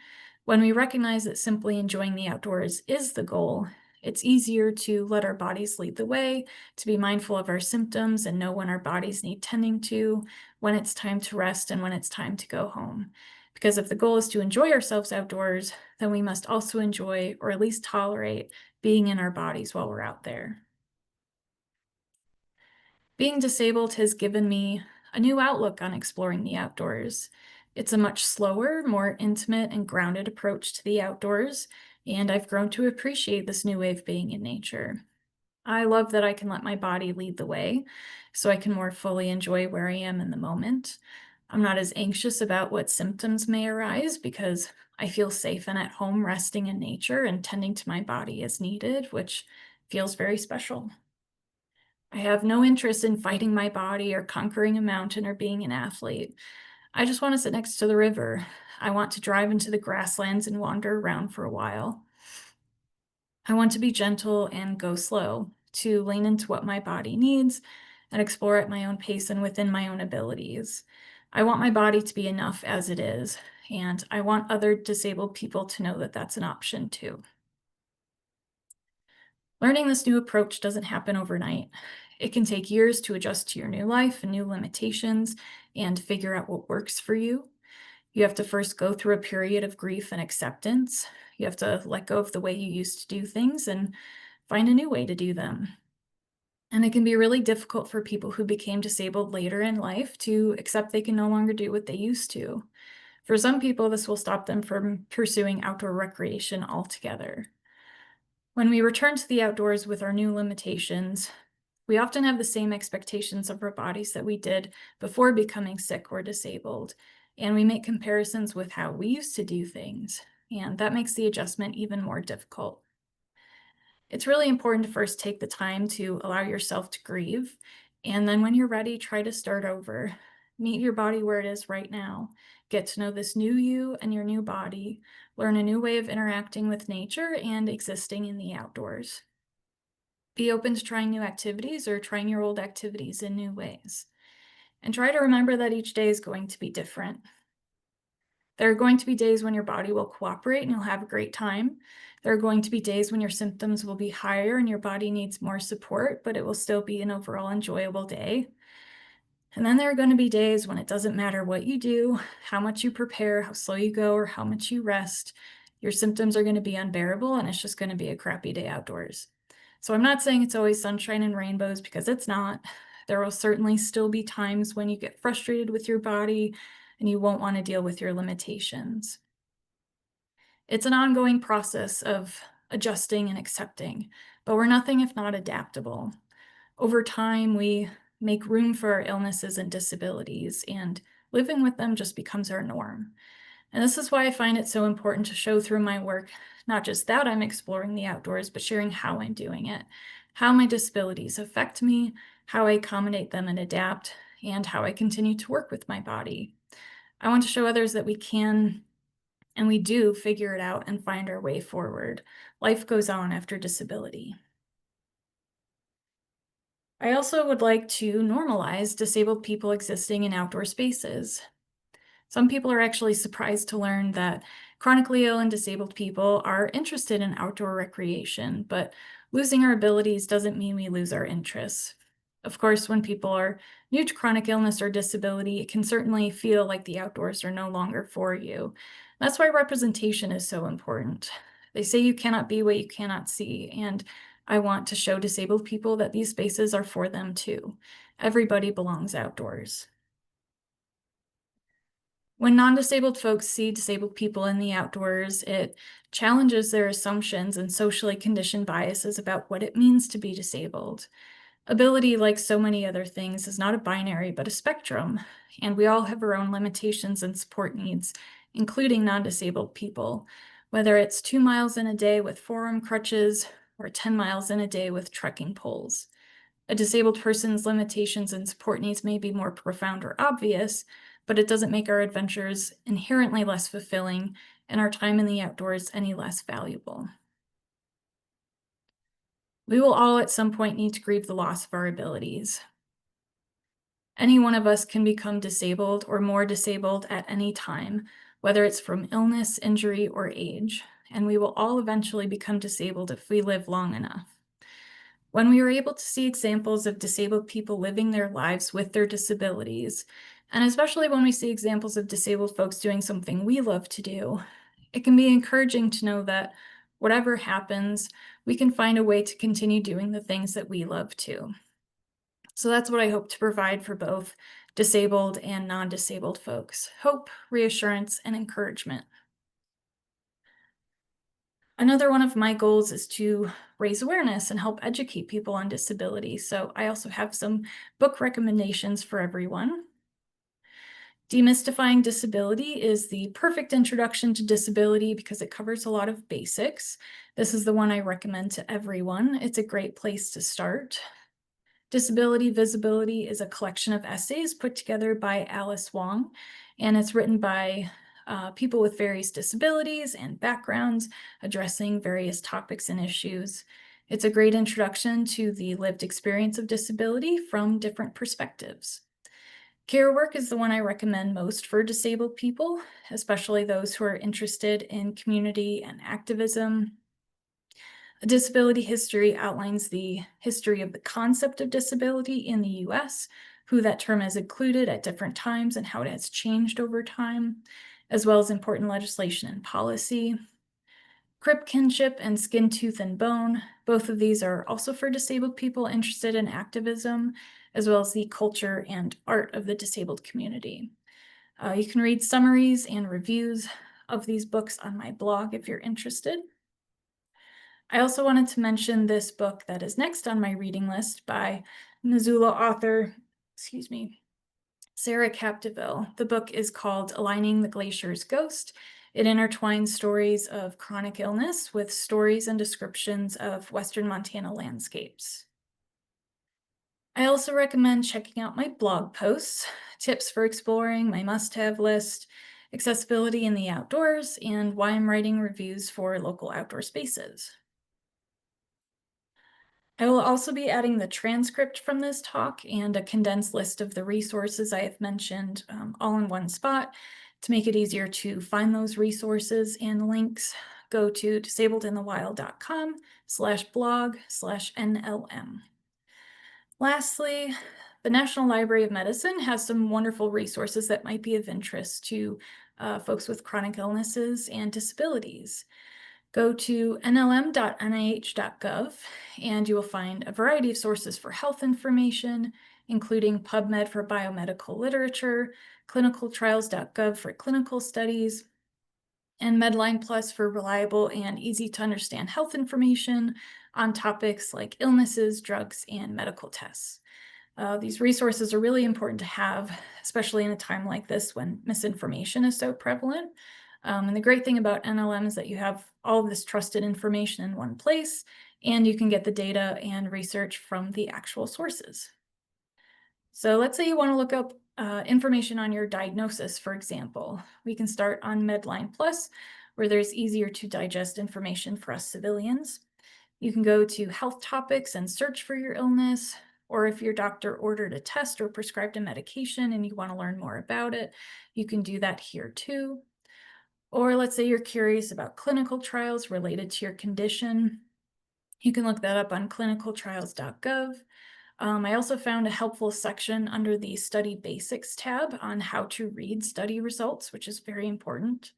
Speaker 2: When we recognize that simply enjoying the outdoors is the goal, it's easier to let our bodies lead the way, to be mindful of our symptoms and know when our bodies need tending to, when it's time to rest, and when it's time to go home. Because if the goal is to enjoy ourselves outdoors, then we must also enjoy, or at least tolerate, being in our bodies while we're out there. Being disabled has given me a new outlook on exploring the outdoors. It's a much slower, more intimate, and grounded approach to the outdoors, and I've grown to appreciate this new way of being in nature. I love that I can let my body lead the way, so I can more fully enjoy where I am in the moment. I'm not as anxious about what symptoms may arise because I feel safe and at home resting in nature and tending to my body as needed, which feels very special. I have no interest in fighting my body or conquering a mountain or being an athlete. I just want to sit next to the river. I want to drive into the grasslands and wander around for a while. I want to be gentle and go slow, to lean into what my body needs and explore at my own pace and within my own abilities. I want my body to be enough as it is, and I want other disabled people to know that that's an option too. Learning this new approach doesn't happen overnight. It can take years to adjust to your new life and new limitations and figure out what works for you. You have to first go through a period of grief and acceptance. You have to let go of the way you used to do things and find a new way to do them. And it can be really difficult for people who became disabled later in life to accept they can no longer do what they used to. For some people, this will stop them from pursuing outdoor recreation altogether. When we return to the outdoors with our new limitations, we often have the same expectations of our bodies that we did before becoming sick or disabled, and we make comparisons with how we used to do things, and that makes the adjustment even more difficult. It's really important to first take the time to allow yourself to grieve, and then when you're ready, try to start over. Meet your body where it is right now. Get to know this new you and your new body. Learn a new way of interacting with nature and existing in the outdoors. Be open to trying new activities or trying your old activities in new ways. And try to remember that each day is going to be different. There are going to be days when your body will cooperate and you'll have a great time. There are going to be days when your symptoms will be higher and your body needs more support, but it will still be an overall enjoyable day. And then there are going to be days when it doesn't matter what you do, how much you prepare, how slow you go, or how much you rest. Your symptoms are going to be unbearable and it's just going to be a crappy day outdoors. So I'm not saying it's always sunshine and rainbows, because it's not. There will certainly still be times when you get frustrated with your body and you won't want to deal with your limitations. It's an ongoing process of adjusting and accepting, but we're nothing if not adaptable. Over time, we make room for our illnesses and disabilities, and living with them just becomes our norm. And this is why I find it so important to show through my work, not just that I'm exploring the outdoors, but sharing how I'm doing it, how my disabilities affect me, how I accommodate them and adapt, and how I continue to work with my body. I want to show others that we can and we do figure it out and find our way forward. Life goes on after disability. I also would like to normalize disabled people existing in outdoor spaces. Some people are actually surprised to learn that chronically ill and disabled people are interested in outdoor recreation, but losing our abilities doesn't mean we lose our interests. Of course, when people are new to chronic illness or disability, it can certainly feel like the outdoors are no longer for you. That's why representation is so important. They say you cannot be what you cannot see, and I want to show disabled people that these spaces are for them too. Everybody belongs outdoors. When non-disabled folks see disabled people in the outdoors, it challenges their assumptions and socially conditioned biases about what it means to be disabled. Ability, like so many other things, is not a binary, but a spectrum, and we all have our own limitations and support needs, including non-disabled people, whether it's 2 miles in a day with forearm crutches or 10 miles in a day with trekking poles. A disabled person's limitations and support needs may be more profound or obvious, but it doesn't make our adventures inherently less fulfilling and our time in the outdoors any less valuable. We will all at some point need to grieve the loss of our abilities. Any one of us can become disabled or more disabled at any time, whether it's from illness, injury, or age, and we will all eventually become disabled if we live long enough. When we are able to see examples of disabled people living their lives with their disabilities, and especially when we see examples of disabled folks doing something we love to do, it can be encouraging to know that whatever happens, we can find a way to continue doing the things that we love too. So that's what I hope to provide for both disabled and non-disabled folks: hope, reassurance, and encouragement. Another one of my goals is to raise awareness and help educate people on disability. So I also have some book recommendations for everyone. Demystifying Disability is the perfect introduction to disability because it covers a lot of basics. This is the one I recommend to everyone. It's a great place to start. Disability Visibility is a collection of essays put together by Alice Wong, and it's written by people with various disabilities and backgrounds addressing various topics and issues. It's a great introduction to the lived experience of disability from different perspectives. Care Work is the one I recommend most for disabled people, especially those who are interested in community and activism. A Disability History outlines the history of the concept of disability in the US, who that term has included at different times and how it has changed over time, as well as important legislation and policy. Crip Kinship and Skin, Tooth, and Bone, both of these are also for disabled people interested in activism, as well as the culture and art of the disabled community. You can read summaries and reviews of these books on my blog if you're interested. I also wanted to mention this book that is next on my reading list by Missoula author, Sarah Capdeville. The book is called Aligning the Glacier's Ghost. It intertwines stories of chronic illness with stories and descriptions of Western Montana landscapes. I also recommend checking out my blog posts, tips for exploring my must-have list, accessibility in the outdoors, and why I'm writing reviews for local outdoor spaces. I will also be adding the transcript from this talk and a condensed list of the resources I have mentioned all in one spot. To make it easier to find those resources and links, go to disabledinthewild.com/blog/NLM. Lastly, the National Library of Medicine has some wonderful resources that might be of interest to folks with chronic illnesses and disabilities. Go to nlm.nih.gov and you will find a variety of sources for health information, including PubMed for biomedical literature, clinicaltrials.gov for clinical studies, and Medline Plus for reliable and easy to understand health information on topics like illnesses, drugs, and medical tests. These resources are really important to have, especially in a time like this when misinformation is so prevalent. And the great thing about NLM is that you have all of this trusted information in one place, and you can get the data and research from the actual sources. So let's say you want to look up information on your diagnosis, for example. We can start on Medline Plus, where there's easier to digest information for us civilians. You can go to health topics and search for your illness, or if your doctor ordered a test or prescribed a medication and you want to learn more about it, you can do that here too. Or let's say you're curious about clinical trials related to your condition. You can look that up on clinicaltrials.gov. I also found a helpful section under the Study Basics tab on how to read study results, which is very important.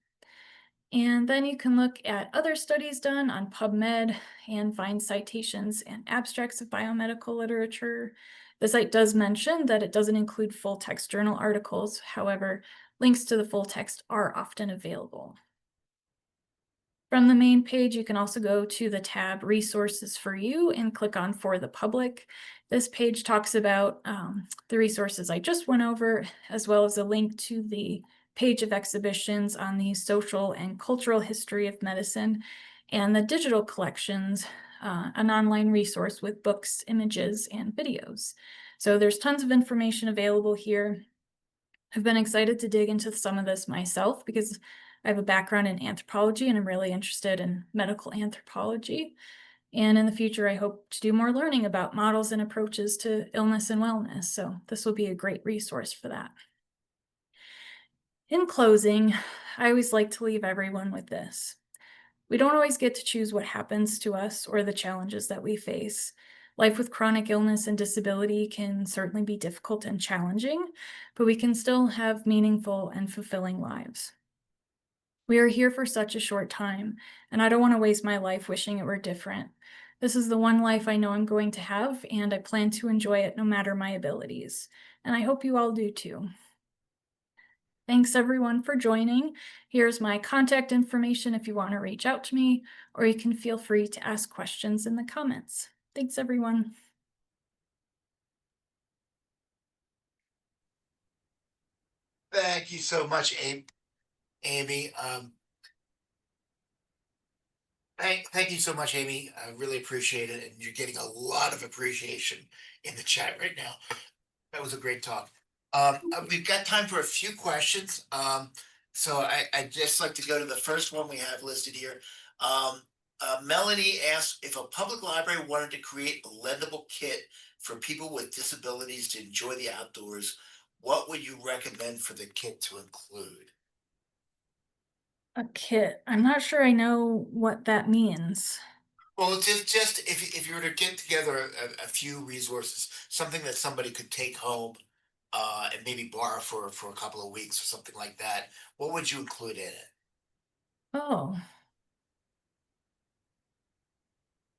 Speaker 2: And then you can look at other studies done on PubMed and find citations and abstracts of biomedical literature. The site does mention that it doesn't include full text journal articles. However, links to the full text are often available. From the main page, you can also go to the tab Resources for You and click on For the Public. This page talks about the resources I just went over, as well as a link to the page of exhibitions on the social and cultural history of medicine and the digital collections, an online resource with books, images, and videos. So there's tons of information available here. I've been excited to dig into some of this myself because I have a background in anthropology and I'm really interested in medical anthropology. And in the future, I hope to do more learning about models and approaches to illness and wellness. So this will be a great resource for that. In closing, I always like to leave everyone with this. We don't always get to choose what happens to us or the challenges that we face. Life with chronic illness and disability can certainly be difficult and challenging, but we can still have meaningful and fulfilling lives. We are here for such a short time, and I don't want to waste my life wishing it were different. This is the one life I know I'm going to have, and I plan to enjoy it no matter my abilities. And I hope you all do too. Thanks everyone for joining. Here's my contact information if you want to reach out to me, or you can feel free to ask questions in the comments. Thanks everyone.
Speaker 1: Thank you so much, Amy. Thank you so much, Amy. I really appreciate it, and you're getting a lot of appreciation in the chat right now. That was a great talk. We've got time for a few questions. So I'd just like to go to the first one we have listed here. Melanie asked if a public library wanted to create a lendable kit for people with disabilities to enjoy the outdoors, what would you recommend for the kit to include?
Speaker 2: A kit. I'm not sure I know what that means.
Speaker 1: Well, just if you were to get together a few resources, something that somebody could take home, and maybe borrow for a couple of weeks or something like that, what would you include in it?
Speaker 2: Oh,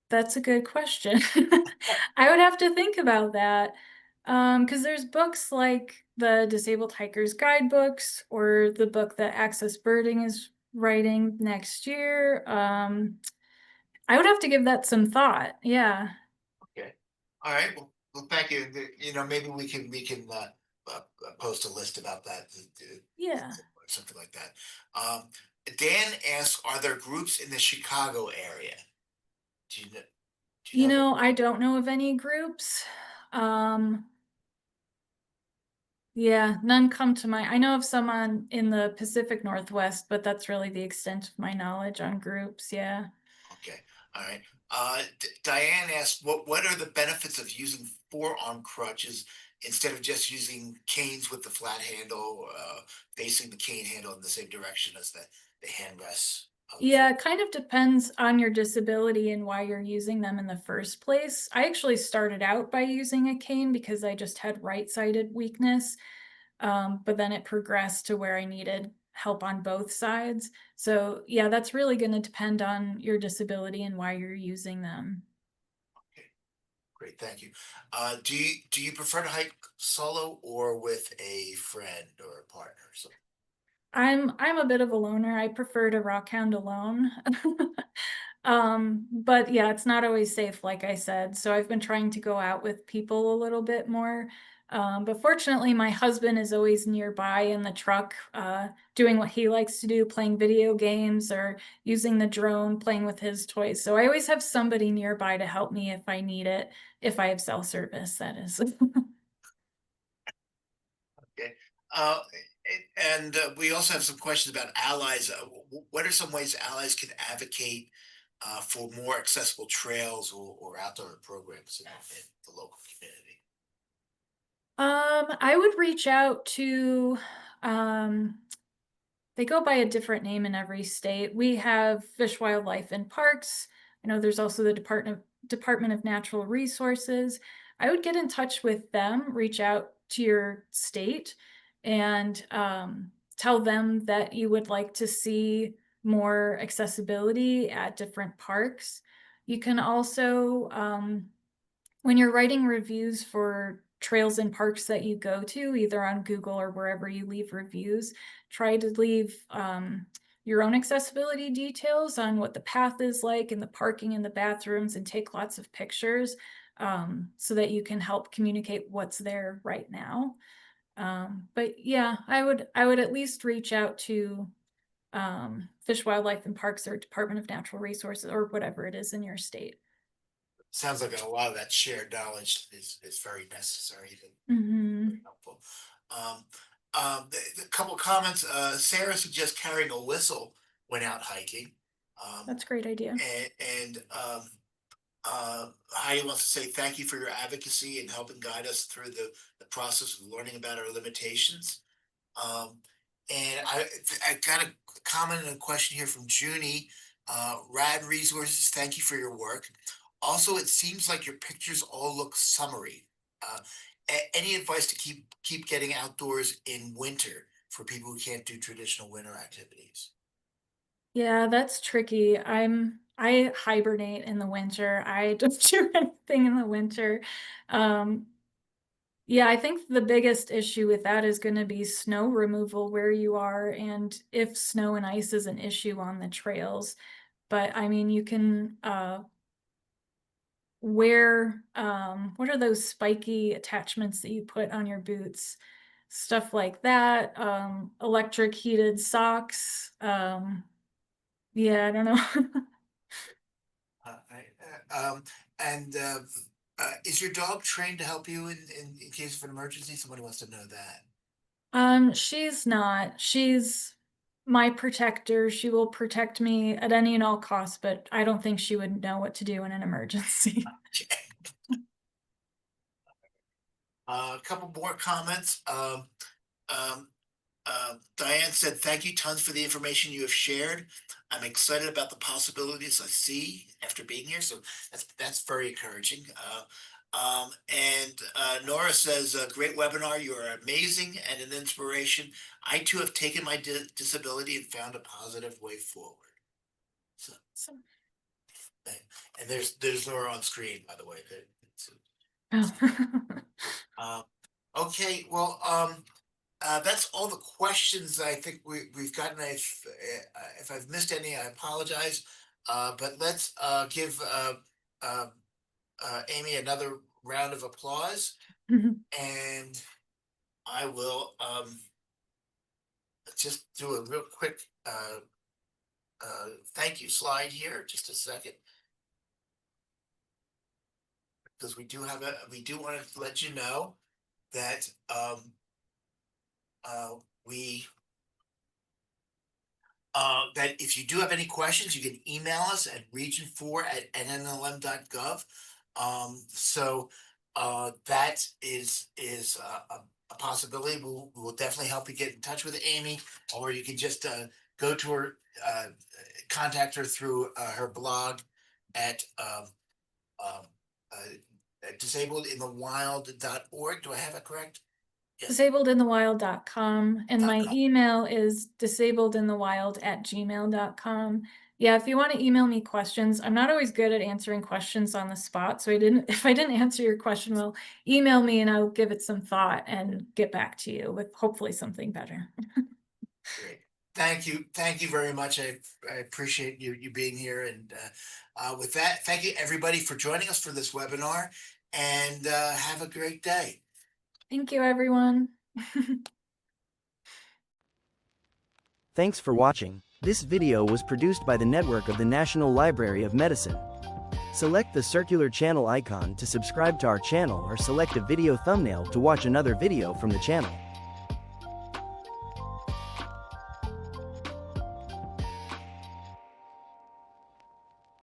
Speaker 2: that's a good question. I would have to think about that. Because there's books like the Disabled Hikers Guidebooks or the book that Access Birding is writing next year. I would have to give that some thought. Yeah.
Speaker 1: Okay. All right. Well, thank you. Maybe we can post a list about that,
Speaker 2: Yeah.
Speaker 1: or something like that. Dan asks, are there groups in the Chicago area? Do you know? Do you know?
Speaker 2: I don't know of any groups. Um, yeah, none come to mind. I know of some in the Pacific Northwest, but that's really the extent of my knowledge on groups. Yeah.
Speaker 1: Okay, all right. Diane asked, what are the benefits of using forearm crutches instead of just using canes with the flat handle, facing the cane handle in the same direction as the handrests?
Speaker 2: Yeah, it kind of depends on your disability and why you're using them in the first place. I actually started out by using a cane because I just had right-sided weakness, but then it progressed to where I needed help on both sides. So yeah, that's really going to depend on your disability and why you're using them.
Speaker 1: Okay, great, thank you. Do you prefer to hike solo or with a friend or a partner? So,
Speaker 2: I'm a bit of a loner. I prefer to rock hound alone. But yeah, it's not always safe, like I said. So I've been trying to go out with people a little bit more. But fortunately, my husband is always nearby in the truck, doing what he likes to do, playing video games or using the drone, playing with his toys. So I always have somebody nearby to help me if I need it, if I have cell service, that is.
Speaker 1: okay. And we also have some questions about allies. What are some ways allies can advocate for more accessible trails or outdoor programs in the local community?
Speaker 2: I would reach out to um they go by a different name in every state. We have Fish, Wildlife, and Parks. I know there's also the Department of Natural Resources. I would get in touch with them, reach out to your state, and tell them that you would like to see more accessibility at different parks. You can also when you're writing reviews for trails and parks that you go to, either on Google or wherever you leave reviews, try to leave your own accessibility details on what the path is like and the parking and the bathrooms, and take lots of pictures so that you can help communicate what's there right now. But yeah, I would at least reach out to Fish, Wildlife, and Parks or Department of Natural Resources or whatever it is in your state.
Speaker 1: Sounds like a lot of that shared knowledge is very necessary and
Speaker 2: Hmm.
Speaker 1: very helpful. A couple comments. Sarah suggests carrying a whistle when out hiking. Um,
Speaker 2: That's a great idea.
Speaker 1: and Heidi wants to say thank you for your advocacy and helping guide us through the process of learning about our limitations. Um, and I got a comment and a question here from Junie. Rad Resources, thank you for your work. Also, it seems like your pictures all look summery. Uh, any advice to keep getting outdoors in winter for people who can't do traditional winter activities?
Speaker 2: Yeah, that's tricky. I hibernate in the winter. I don't do anything in the winter. Um, yeah, I think the biggest issue with that is going to be snow removal where you are, and if snow and ice is an issue on the trails. But I mean, you can wear what are those spiky attachments that you put on your boots? Stuff like that. Electric heated socks. Yeah, I don't know.
Speaker 1: And is your dog trained to help you in case of an emergency? Somebody wants to know that.
Speaker 2: She's not. She's my protector. She will protect me at any and all costs, but I don't think she would know what to do in an emergency.
Speaker 1: A couple more comments. Um, Diane said, thank you tons for the information you have shared. I'm excited about the possibilities I see after being here. So that's very encouraging. Nora says, great webinar. You are amazing and an inspiration. I too have taken my disability and found a positive way forward. So,
Speaker 2: So,
Speaker 1: and there's Nora on screen, by the way.
Speaker 2: oh.
Speaker 1: Okay, well, that's all the questions I think we've gotten. If I've missed any, I apologize. But let's give Amy another round of applause, and I will just do a real quick thank you slide here. Just a second, because we do want to let you know that we that if you do have any questions, you can email us at region4@nnlm.gov. So that is a possibility. We'll definitely help you get in touch with Amy, or you can just go to her, contact her through her blog at disabledinthewild.org. Do I have it correct? Yes.
Speaker 2: Disabledinthewild.com, and my
Speaker 1: .com.
Speaker 2: email is disabledinthewild@gmail.com. Yeah, if you want to email me questions, I'm not always good at answering questions on the spot. So if I didn't answer your question, well, email me and I'll give it some thought and get back to you with hopefully something better.
Speaker 1: Great. Thank you. Thank you very much. I appreciate you being here. And with that, thank you everybody for joining us for this webinar, and have a great day.
Speaker 2: Thank you, everyone.
Speaker 3: Thanks for watching. This video was produced by the network of the National Library of Medicine. Select the circular channel icon to subscribe to our channel, or select a video thumbnail to watch another video from the channel.